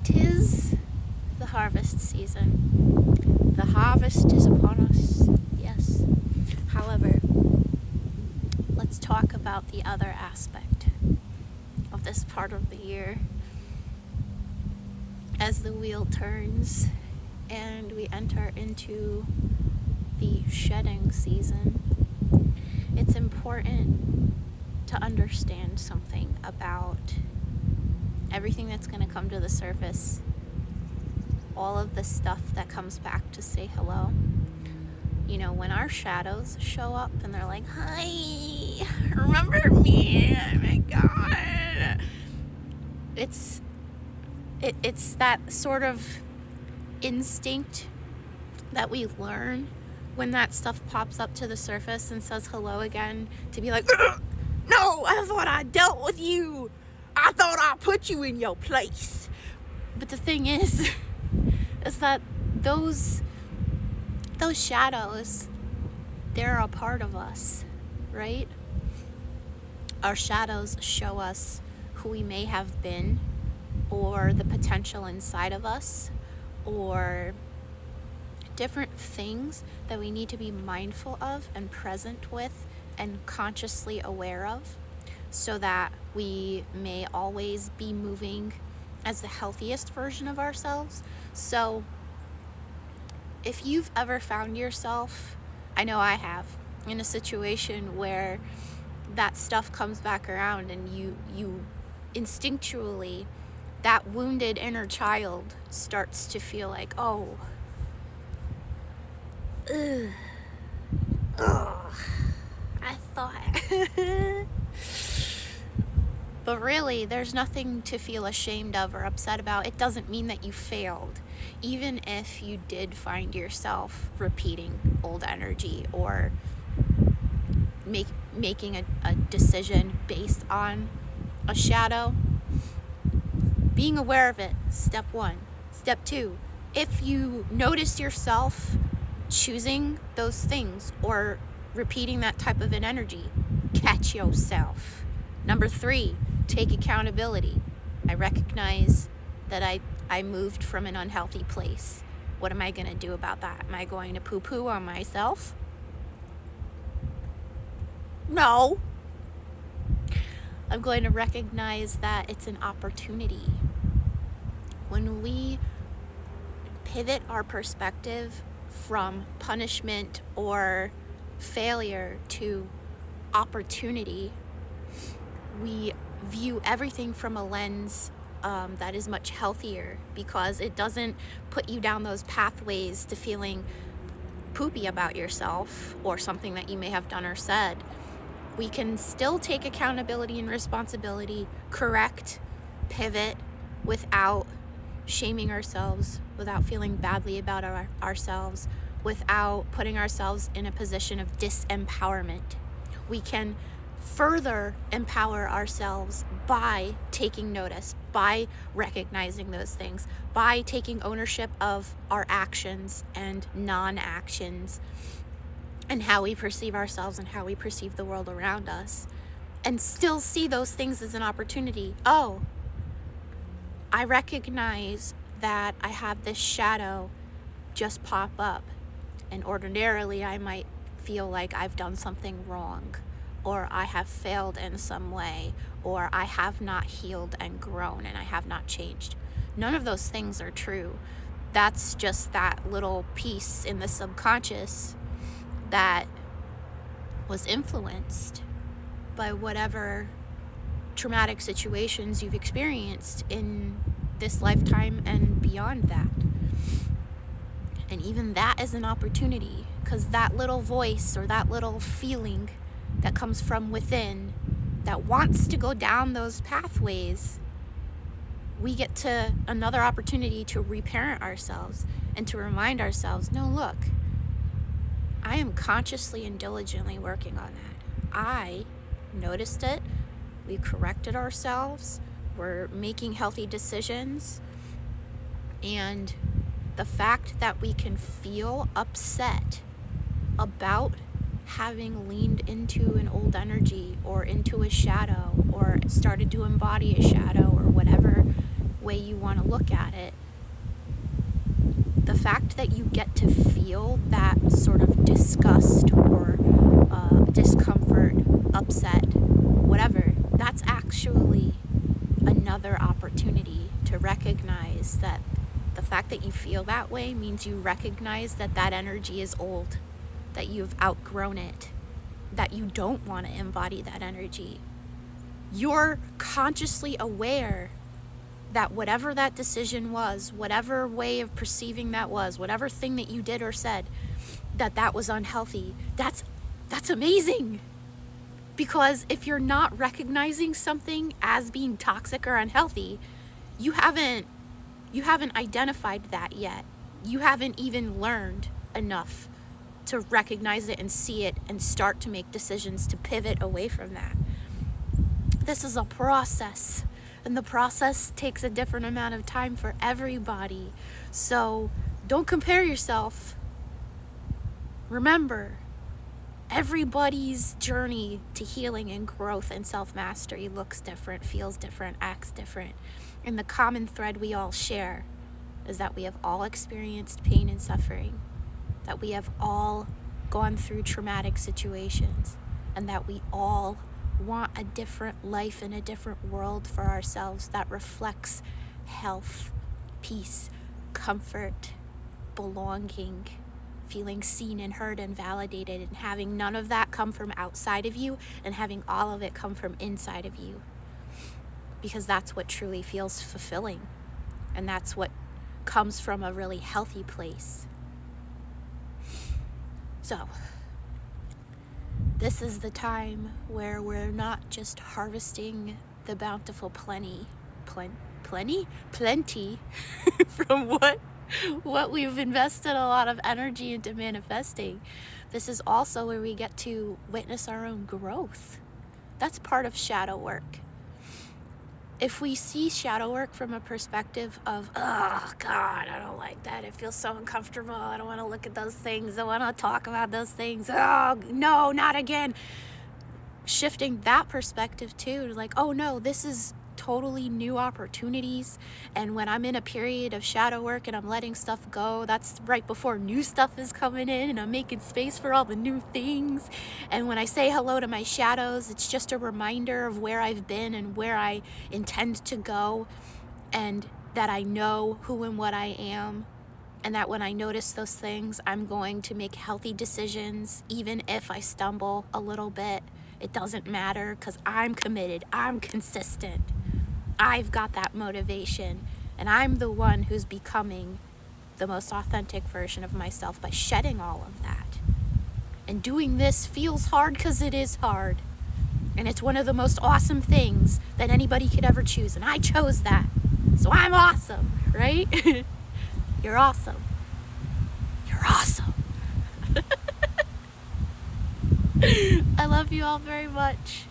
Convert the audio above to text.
'Tis the harvest season. The harvest is upon us, yes. However, let's talk about the other aspect of this part of the year. As the wheel turns and we enter into the shedding season, it's important to understand something about everything that's going to come to the surface, all of the stuff that comes back to say hello. You know, when our shadows show up and they're like, hi, remember me? Oh my God. It's that sort of instinct that we learn when that stuff pops up to the surface and says hello again, to be like, no, I thought I dealt with you. I thought I put you in your place. But the thing is that those shadows, they're a part of us, right? Our shadows show us who we may have been, or the potential inside of us, or different things that we need to be mindful of and present with and consciously aware of, so that we may always be moving as the healthiest version of ourselves. So if you've ever found yourself, I know I have, in a situation where that stuff comes back around and you instinctually, that wounded inner child starts to feel like, oh, I thought. But really, there's nothing to feel ashamed of or upset about. It doesn't mean that you failed. Even if you did find yourself repeating old energy or making a decision based on a shadow, being aware of it, step one. Step two, if you notice yourself choosing those things or repeating that type of an energy, catch yourself. Number three, take accountability. I recognize that I moved from an unhealthy place. What am I going to do about that? Am I going to poo-poo on myself? No. I'm going to recognize that it's an opportunity. When we pivot our perspective from punishment or failure to opportunity, we view everything from a lens that is much healthier, because it doesn't put you down those pathways to feeling poopy about yourself or something that you may have done or said. We can still take accountability and responsibility, correct, pivot, without shaming ourselves, without feeling badly about ourselves, without putting ourselves in a position of disempowerment. We can further empower ourselves by taking notice, by recognizing those things, by taking ownership of our actions and non-actions, and how we perceive ourselves and how we perceive the world around us, and still see those things as an opportunity. Oh, I recognize that I have this shadow just pop up, and ordinarily I might feel like I've done something wrong, or I have failed in some way, or I have not healed and grown and I have not changed. None of those things are true. That's just that little piece in the subconscious that was influenced by whatever traumatic situations you've experienced in this lifetime and beyond that. And even that is an opportunity, because that little voice or that little feeling that comes from within that wants to go down those pathways, we get to another opportunity to reparent ourselves and to remind ourselves, no, look, I am consciously and diligently working on that. I noticed it. We corrected ourselves. We're making healthy decisions. And the fact that we can feel upset about having leaned into an old energy or into a shadow or started to embody a shadow or whatever way you want to look at it, the fact that you get to feel that sort of disgust or discomfort, upset, whatever, that's actually another opportunity to recognize that the fact that you feel that way means you recognize that that energy is old, that you've outgrown it, that you don't want to embody that energy. You're consciously aware that whatever that decision was, whatever way of perceiving that was, whatever thing that you did or said, that was unhealthy. That's amazing. Because if you're not recognizing something as being toxic or unhealthy, you haven't identified that yet. You haven't even learned enough to recognize it and see it and start to make decisions to pivot away from that. This is a process, and the process takes a different amount of time for everybody. So don't compare yourself. Remember, everybody's journey to healing and growth and self-mastery looks different, feels different, acts different. And the common thread we all share is that we have all experienced pain and suffering, that we have all gone through traumatic situations, and that we all want a different life and a different world for ourselves that reflects health, peace, comfort, belonging, feeling seen and heard and validated, and having none of that come from outside of you and having all of it come from inside of you. Because that's what truly feels fulfilling, and that's what comes from a really healthy place. So, this is the time where we're not just harvesting the bountiful plenty from what we've invested a lot of energy into manifesting. This is also where we get to witness our own growth. That's part of shadow work. If we see shadow work from a perspective of, oh God, I don't like that, it feels so uncomfortable, I don't want to look at those things, I want to talk about those things, oh no, not again. Shifting that perspective too, like, oh no, this is totally new opportunities, and when I'm in a period of shadow work and I'm letting stuff go, that's right before new stuff is coming in and I'm making space for all the new things. And when I say hello to my shadows, it's just a reminder of where I've been and where I intend to go, and that I know who and what I am, and that when I notice those things, I'm going to make healthy decisions. Even if I stumble a little bit, it doesn't matter, because I'm committed, I'm consistent, I've got that motivation, and I'm the one who's becoming the most authentic version of myself by shedding all of that. And doing this feels hard because it is hard. And it's one of the most awesome things that anybody could ever choose, and I chose that. So I'm awesome, right? You're awesome. You're awesome. I love you all very much.